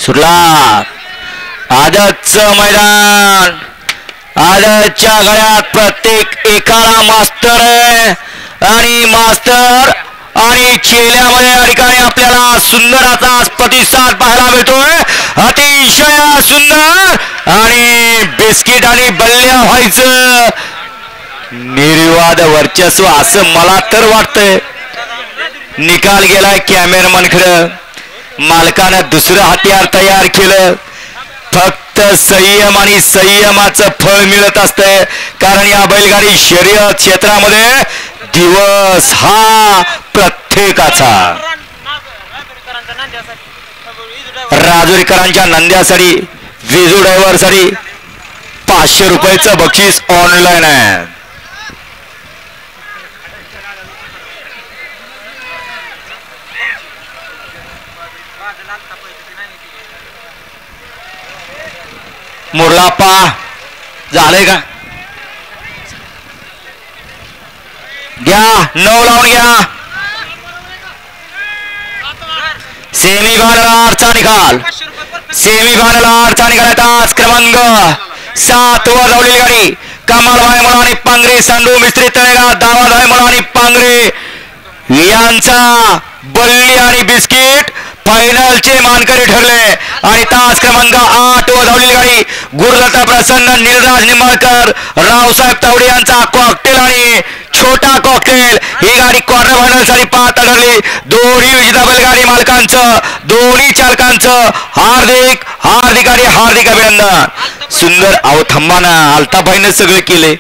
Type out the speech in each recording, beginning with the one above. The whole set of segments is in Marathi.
सुटला आजचं मैदान आजच्या गळ्यात प्रत्येक एकाला मास्तर आहे आणि मास्तर आणि चेल्यामध्ये या ठिकाणी आपल्याला सुंदर असा प्रतिसाद पाहायला मिळतोय अतिशय सुंदर आणि बिस्किट आणि बल्ल्या व्हायचं निर्विवाद वर्चस्व असं मला तर वाटतंय निकाल गेलाय कॅमेरामॅनकडे मालकानं दुसरं हत्यार तयार केलं फक्त संयम आणि संयमाचं फळ मिळत असतंय कारण या बैलगाडी शर्यत क्षेत्रामध्ये दिवस हा प्रत्येकाचा राजुरीकरांच्या नंद्यासाठी विजू ड्रायव्हरसाठी 500 रुपयाचं बक्षीस ऑनलाईन आहे मुरलाप्पा झालंय का घ्या 9 लावून घ्या सेमीफायनलचा निकाल सेमीफायनलचा निकाल तास क्रमांक 7 वर धावलेली गाडी कमालभाई मुलानी पांगरे सांडू मिस्त्री तळेगाव दावाभाई मुलानी पांगरे यांचा बल्ली आणि बिस्किट फायनलचे मानकरी ठरले आणि तास क्रमांक 8 वर धावलेली गाडी गुरुदत्ता प्रसन्न निलराज निंबाळकर रावसाहेब तावडे यांचा कॉकटेल आणि छोटा कॉकटेल ही गाडी क्वार्टर फायनल साठी पात्र ठरली दोन्ही विजेता बैलगाडी मालकांचं दोन्ही चालकांचं हार्दिक हार्दिक आणि हार्दिक अभिनंदन सुंदर अहो थांबाना अल्ताबाईने सगळे केले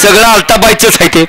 सगळं अल्ताबाईचंच आहे ते